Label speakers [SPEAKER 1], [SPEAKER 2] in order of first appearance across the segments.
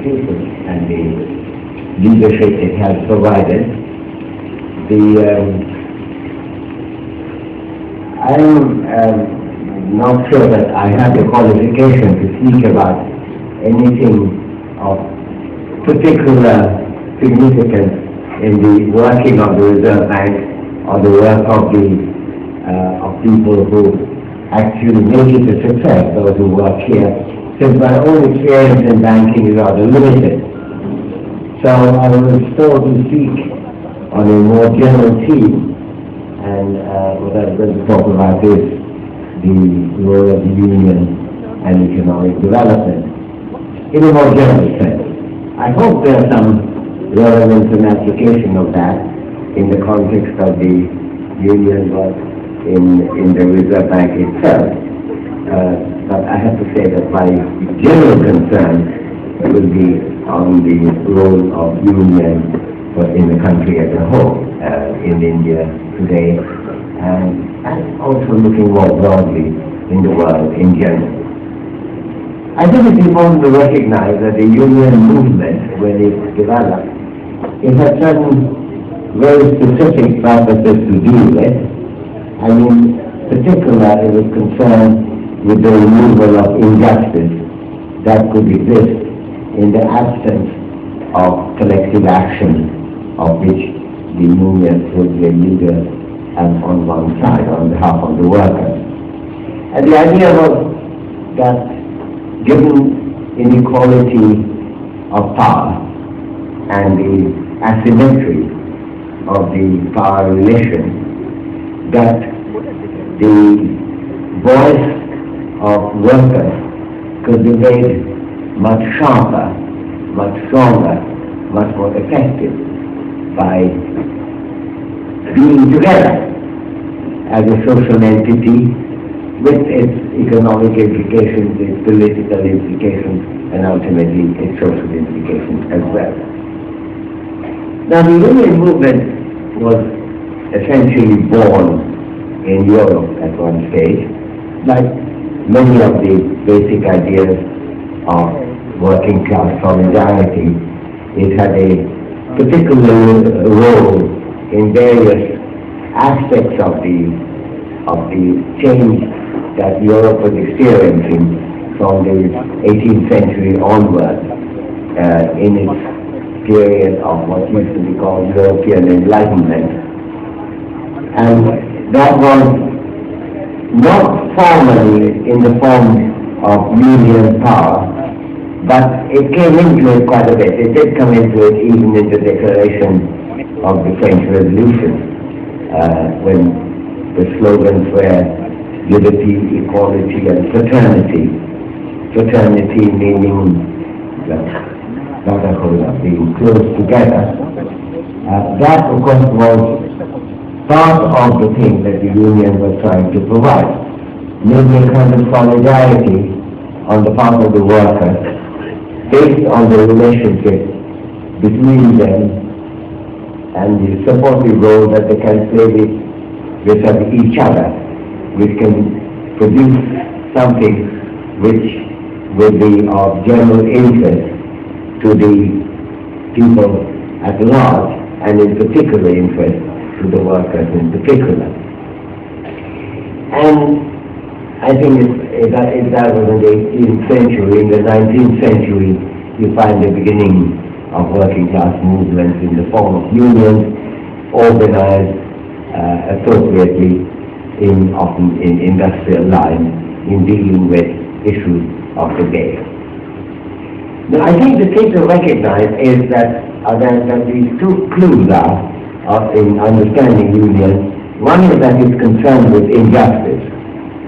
[SPEAKER 1] institutions and the leadership it has provided. I am not sure that I have the qualification to speak about anything of particular significance in the working of the Reserve Bank or the work of people who actually make it a success, those who work here, since my own experience in banking is rather limited. So I will still to speak on a more general theme, and what I'm going to talk about is the role of the Union and economic development in a more general sense. I hope there are some relevance and application of that in the context of the Union work in the Reserve Bank itself. But I have to say that my general concern will be on the role of Union in the country as a whole, in India today, and also looking more broadly in the world in general. I think it's important to recognize that the Union movement, when it developed, it had certain very specific purposes to deal with. And in particular, it was concerned with the removal of injustice that could exist in the absence of collective action, of which the union was the leader and on one side, on behalf of the workers. And the idea was that given inequality of power and the asymmetry of the power relation, that the voice of workers could be made much sharper, much stronger, much more effective by being together as a social entity with its economic implications, its political implications, and ultimately its social implications as well. Now, the Union movement was essentially born in Europe at one stage, like many of the basic ideas of working class solidarity. It had a particular role in various aspects of the change that Europe was experiencing from the 18th century onward, in its period of what used to be called European Enlightenment. And that was not formally in the form of union power, but it came into it quite a bit. It did come into it even in the declaration of the French Revolution, when the slogans were liberty, equality, and fraternity. Fraternity meaning brotherhood of being close together. That, of course, was part of the thing that the Union was trying to provide, making a kind of solidarity on the part of the workers based on the relationship between them and the supportive role that they can play with each other, which can produce something which will be of general interest to the people at large, and in particular interest to the workers in particular. And I think if that was in the 18th century, in the 19th century, you find the beginning of working class movements in the form of unions, organized appropriately often in industrial lines, in dealing with issues of the day. Now, I think the thing to recognize is that these two clues are in understanding union. One is that it's concerned with injustice,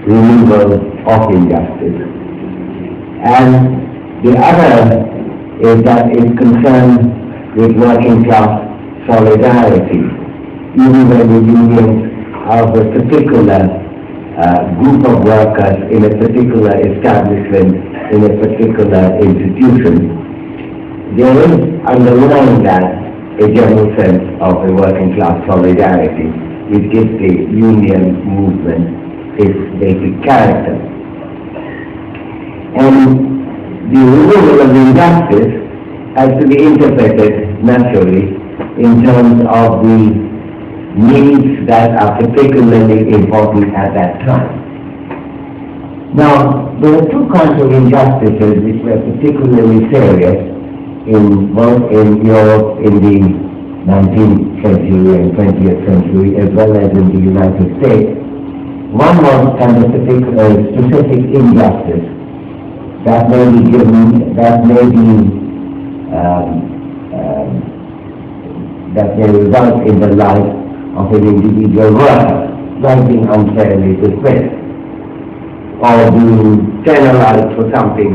[SPEAKER 1] removal of injustice. And the other is that it's concerned with working class solidarity, even when the unions are of a particular group of workers in a particular establishment, in a particular institution. There is underlying that a general sense of a working class solidarity, which gives the union movement its basic character. And the removal of injustice has to be interpreted naturally in terms of the needs that are particularly important at that time. Now, there are two kinds of injustices which were particularly serious in both in Europe in the 19th century and 20th century, as well as in the United States. One was kind of specific injustice that may be given, that may result in the life of an individual worker, like being unfairly dismissed, or being penalized for something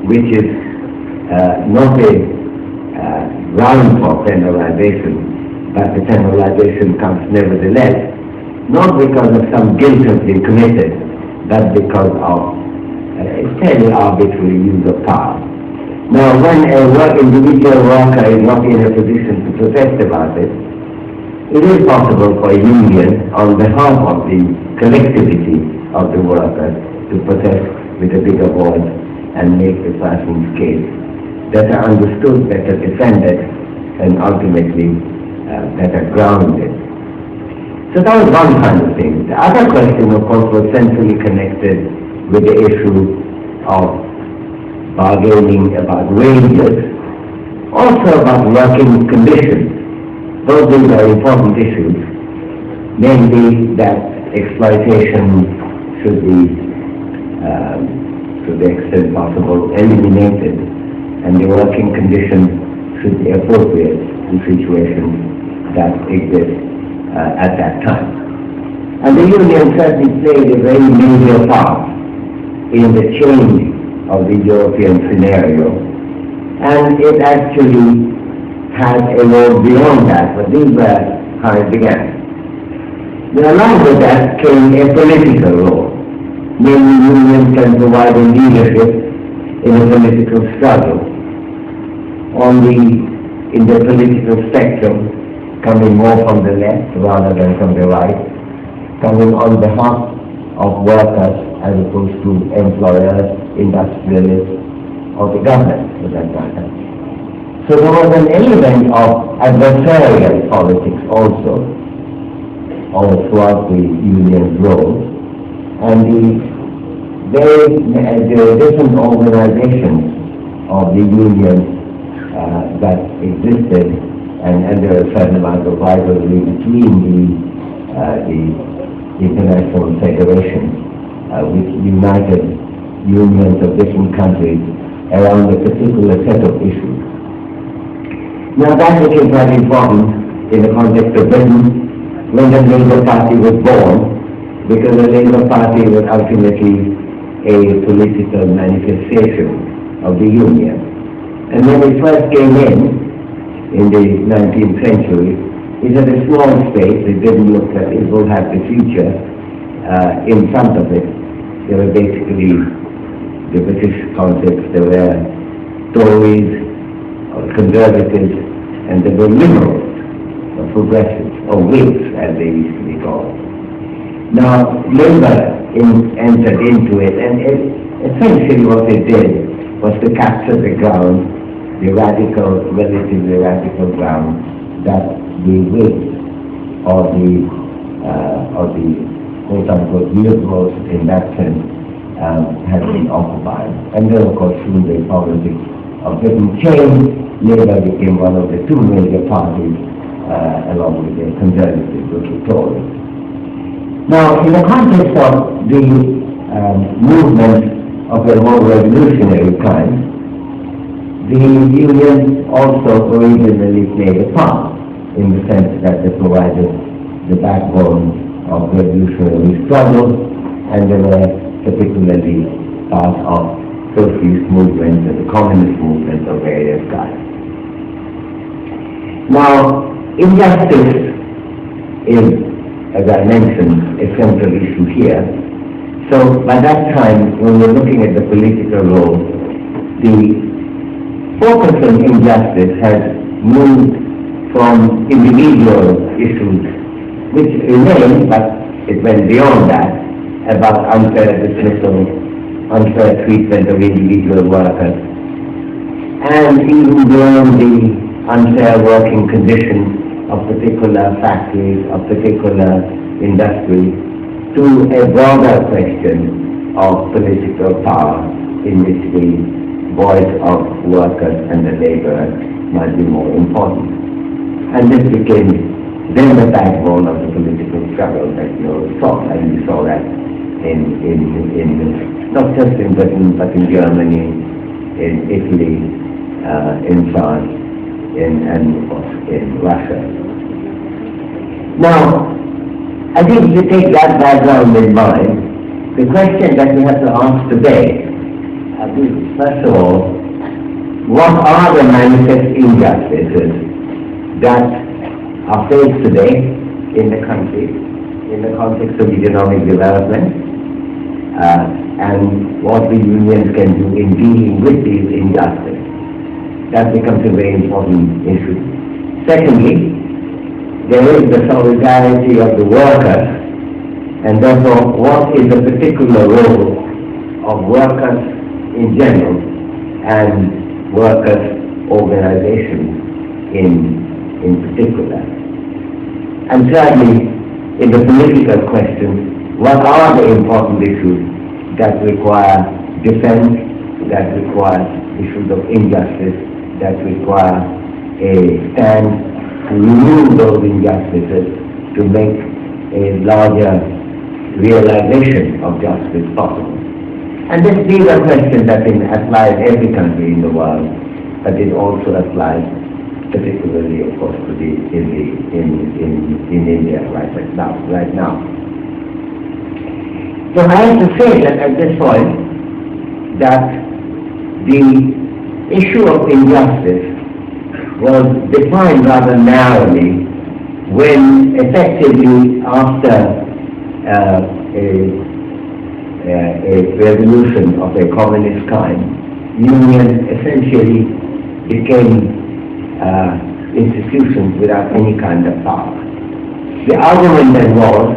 [SPEAKER 1] which is not a ground for penalization, but the penalization comes nevertheless, not because of some guilt has been committed, but because of a fairly arbitrary use of power. Now, when an individual worker is not in a position to protest about it, it is possible for a union on behalf of the collectivity of the workers to protest with a bigger voice and make the person's case better understood, better defended, and ultimately better grounded. So that was one kind of thing. The other question, of course, was centrally connected with the issue of bargaining about wages, also about working conditions. Both these are important issues, namely that exploitation should be, to the extent possible, eliminated, and the working conditions should be appropriate to situations that exist at that time. And the union certainly played a very major part in the change of the European scenario, and it actually has evolved beyond that, but these were how it began. Now, along with that came a political role. Namely, unions can provide a leadership in a political struggle. In the political spectrum, coming more from the left rather than from the right, coming on behalf of workers as opposed to employers, industrialists, or the government for that matter. So there was an element of adversarial politics also, all throughout the union's role, and the different organizations of the union that existed, and there was a certain amount of rivalry between the international federations, which united unions of different countries around a particular set of issues. Now that became very important in the context of Britain when the Labour Party was born, because the Labour Party was ultimately a political manifestation of the Union. And when it first came in the 19th century, it had a small space. It didn't look that it would have the future in front of it. There were basically the British concepts. There were Tories or conservatives, and there were liberals or progressives, or Whigs as they used to be called. Now, Labour entered into it, and essentially what it did was to capture the ground, the radical, relatively radical ground that the Whigs or the quote-unquote liberals in that sense had been occupying. And then, of course, through the politics of Britain change, Labour became one of the two major parties along with the Conservatives, which were Tories. Now, in the context of the movement of a more revolutionary kind, the unions also originally played a part in the sense that they provided the backbone of revolutionary struggle, and they were particularly part of socialist movements and the communist movements of various kinds. Now, injustice is, as I mentioned, a central issue here. So by that time, when we're looking at the political role, the focus on injustice has moved from individual issues, which remain, but it went beyond that, about unfair dismissal, unfair treatment of individual workers, and even beyond the unfair working conditions of particular factories, of particular industries, to a broader question of political power in which the voice of workers and the laborers might be more important. And this became then the backbone of the political struggle that you saw, and you saw that in not just in Britain, but in Germany, in Italy, in France, and of course in Russia. Now, I think if you take that background in mind, the question that we have to ask today is, first of all, what are the manifest injustices that are faced today in the country in the context of economic development, and what the unions can do in dealing with these injustices? That becomes a very important issue. Secondly, there is the solidarity of the workers, and therefore what is the particular role of workers in general and workers' organizations in particular. And thirdly, in the political question, what are the important issues that require defense, that require issues of injustice, that require a stand to remove those injustices, to make a larger realization of justice possible. And these are questions that apply in every country in the world, but it also applies particularly, of course, to in India right now. So I have to say that at this point, that the issue of injustice was defined rather narrowly when effectively after a revolution of a communist kind, unions essentially became institutions without any kind of power. The argument then was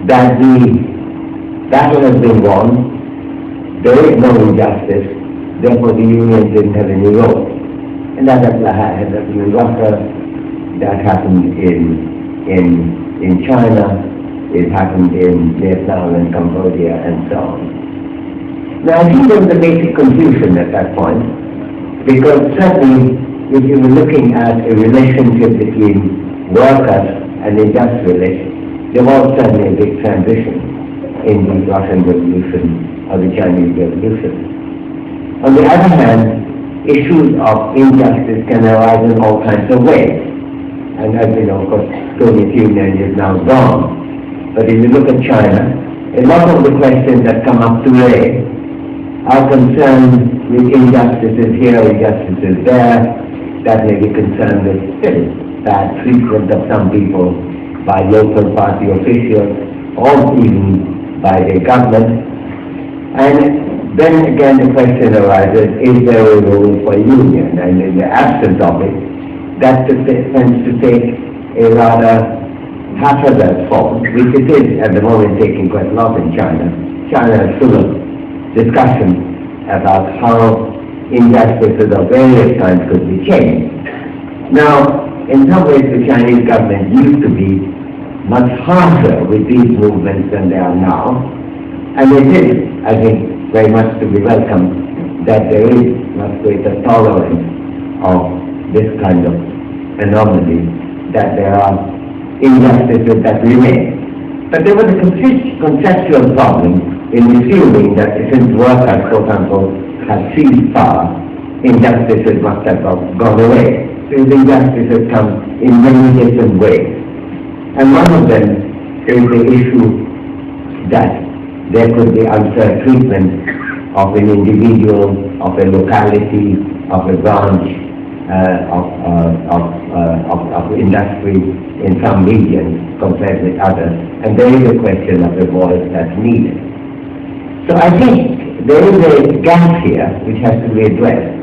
[SPEAKER 1] that the battle has been won, there is no injustice, therefore the unions didn't have any role. And that happened in Russia, that happened in China, it happened in Vietnam and Cambodia and so on. Now I think there was a basic confusion at that point, because certainly if you were looking at a relationship between workers and industrialists, there was certainly a big transition in the Russian Revolution or the Chinese Revolution. On the other hand, issues of injustice can arise in all kinds of ways. And as you know, of course, Soviet Union is now gone. But if you look at China, a lot of the questions that come up today are concerned with injustices here, injustices there, that may be concerned with bad treatment of some people by local party officials or even by the government. And then again the question arises, is there a role for union? And in the absence of it, that tends to take a rather haphazard form, which it is at the moment taking quite a lot in China. China is full of discussion about how injustices of various kinds could be changed. Now, in some ways the Chinese government used to be much harsher with these movements than they are now, and it is, I think, very much to be welcomed that there is much greater tolerance of this kind of anomaly, that there are injustices that remain. But there was a conceptual problem in assuming that since workers, quote unquote, have seized power, injustices must have gone away. So the injustices come in many different ways. And one of them is the issue that there could be unfair treatment of an individual, of a locality, of a branch, of industry in some regions compared with others. And there is a question of a voice that's needed. So I think there is a gap here which has to be addressed.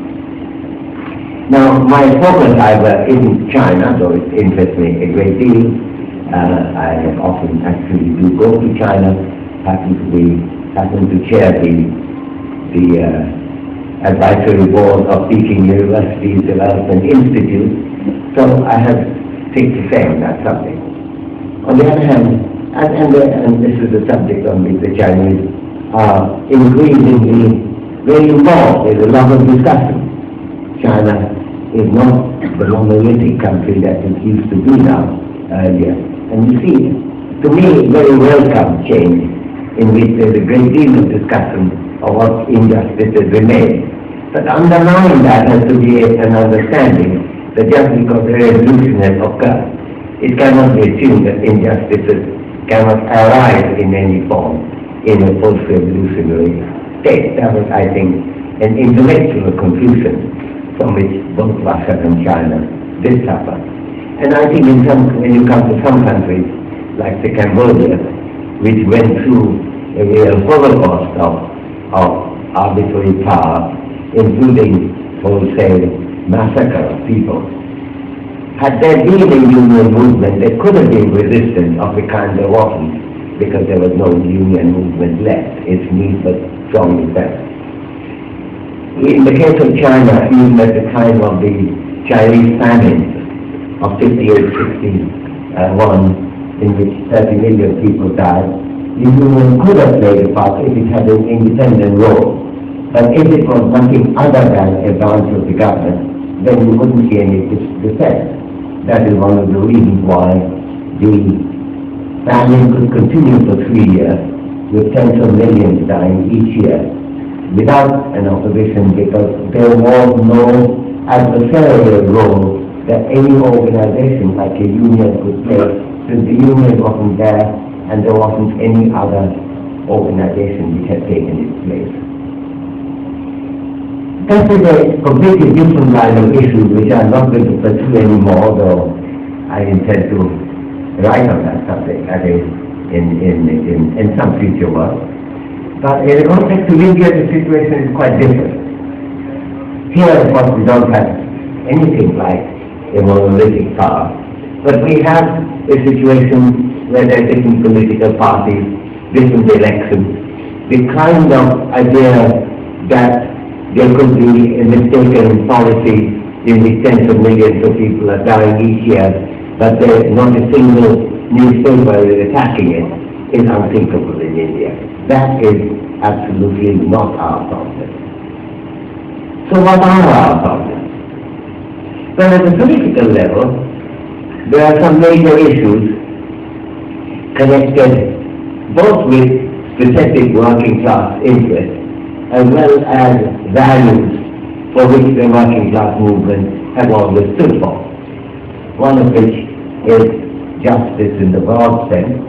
[SPEAKER 1] Now, my focus, however, isn't China, though it interests me a great deal. I often actually do go to China, happen to chair the advisory board of Peking University Development Institute, so I have things to say on that subject. On the other hand, and this is the subject on which the Chinese are increasingly very involved. There's a lot of discussion. China is not the monolithic country that it used to be now earlier. And you see, to me, very welcome change in which there's a great deal of discussion of what injustices remain. But underlying that has to be an understanding that just because a revolution has occurred, it cannot be assumed that injustices cannot arise in any form in a post-revolutionary state. That was, I think, an intellectual conclusion from which both Russia and China did suffer. And I think when you come to some countries, like the Cambodia, which went through a real holocaust of arbitrary power, including wholesale massacre of people. Had there been a union movement, there could have been resistance of the kind there wasn't, because there was no union movement left. Its need was strongly felt. In the case of China, even at the time of the Chinese famine of 58-61, in which 30 million people died, the union could have played a part if it had an independent role. But if it was nothing other than a branch of the government, then you wouldn't see any dissent. That is one of the reasons why the famine could continue for 3 years, with tens of millions dying each year, without an opposition, because there was no adversarial role that any organization like a union could play, since the union wasn't there and there wasn't any other organization which had taken its place. That is a completely different line of issues which I'm not going to pursue anymore, though I intend to write on that subject in some future work. But in the context of India, the situation is quite different. Here, of course, we don't have anything like a monolithic power, but we have a situation where there are different political parties, different elections, the kind of idea that there could be a mistaken policy in which tens of millions of people are dying each year, but there's not a single newspaper is attacking it, is unthinkable in India. That is absolutely not our problem. So what are our problems? Well, at the political level, there are some major issues connected both with specific working class interests as well as values for which the working class movement have always stood for. One of which is justice in the broad sense,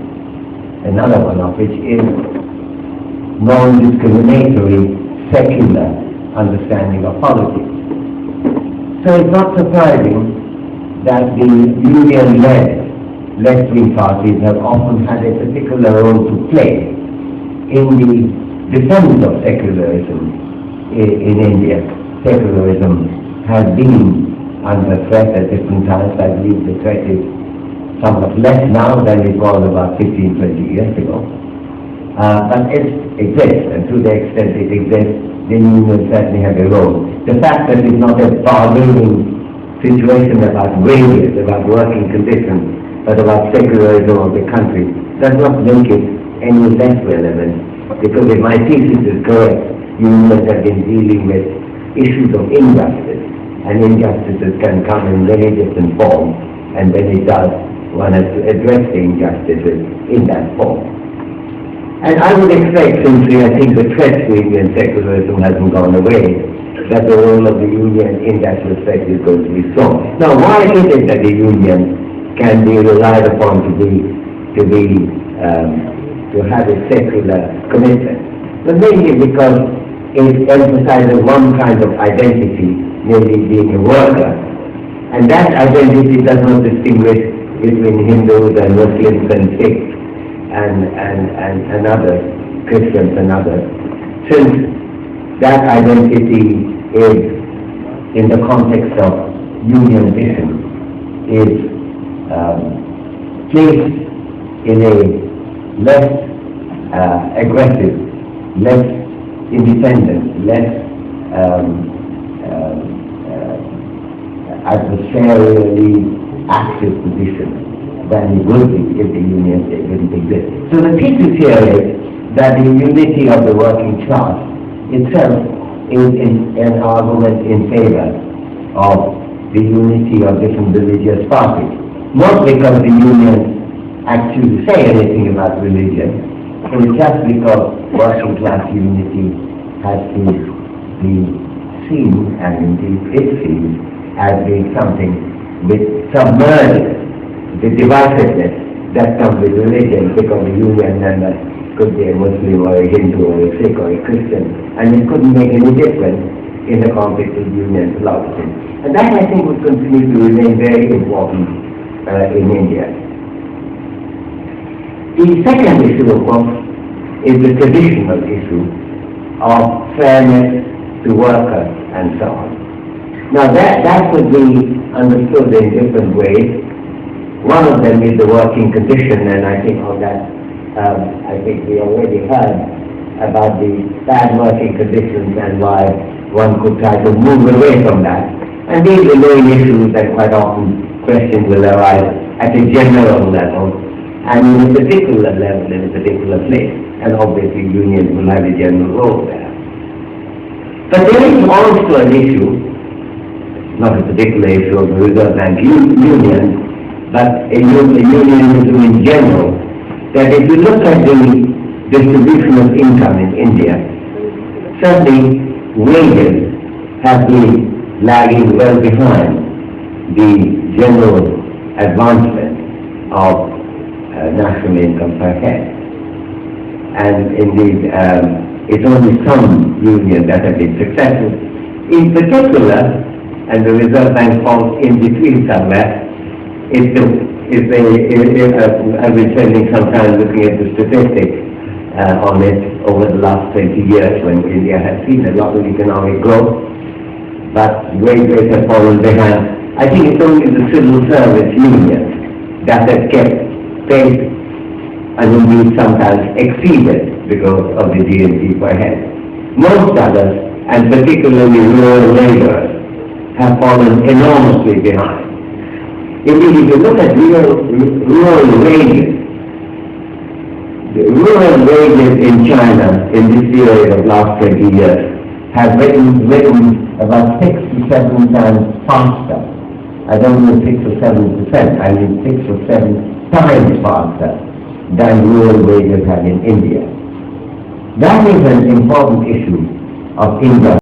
[SPEAKER 1] another one of which is non-discriminatory, secular understanding of politics. So it's not surprising that the union-led left-wing parties have often had a particular role to play in the defense of secularism in India. Secularism has been under threat at different times. I believe the threat is somewhat less now than it was about 15, 20 years ago. But it exists, and to the extent it exists, the union certainly has a role. The fact that it's not a bargaining situation about wages, about working conditions, but about secularism of the country, does not make it any less relevant. Because if my thesis is correct, unions have been dealing with issues of injustice, and injustices can come in many different forms, and when it does, one has to address the injustices in that form. And I would expect, since I think the threat to Indian secularism hasn't gone away, that the role of the union in that respect is going to be strong. Now, why is it that the union can be relied upon to have a secular commitment? But mainly because it emphasizes one kind of identity, namely being a worker. And that identity does not distinguish between Hindus and Muslims and Sikhs and others, Christians and others. Since that identity is, in the context of union vision, is placed in a less aggressive, less independent, less um, adversarially active position than it would be if the union didn't exist. So the thesis here is that the unity of the working class itself is an argument in favor of the unity of different religious parties. Not because the union actually say anything about religion, but just because working class unity has to be seen, and indeed is seen, as being something which submerges the divisiveness that comes with religion, because the union member could be a Muslim or a Hindu or a Sikh or a Christian, and it couldn't make any difference in the context of union philosophy. And that, I think, would continue to remain very important in India. The second issue, of course, is the traditional issue of fairness to workers and so on. Now that could be understood in different ways. One of them is the working condition, and I think of that, I think we already heard about the bad working conditions and why one could try to move away from that. And these are main issues that quite often questions will arise at a general level and in a particular level in a particular place. And obviously unions will have a general role there. But there is also an issue, not a particular issue of the Reserve Bank Union, but a unionism in general, that if you look at the distribution of income in India, certainly wages have been lagging well behind the general advancement of national income per head. And indeed, it's only some unions that have been successful. In particular, and the Reserve Bank falls in between somewhere, I've been spending some time looking at the statistics on it over the last 20 years when India has seen a lot of economic growth, but wage rates have fallen behind. I think it's only the civil service unions that have kept pace and indeed sometimes exceeded because of the GNP per head. Most others, and particularly rural laborers, have fallen enormously behind. Indeed, if you look at rural wages, the rural wages in China in this period of last 20 years have risen about 6 to 7 times faster. I don't mean 6 or 7%, I mean 6 or 7 times faster than rural wages have in India. That is an important issue of India.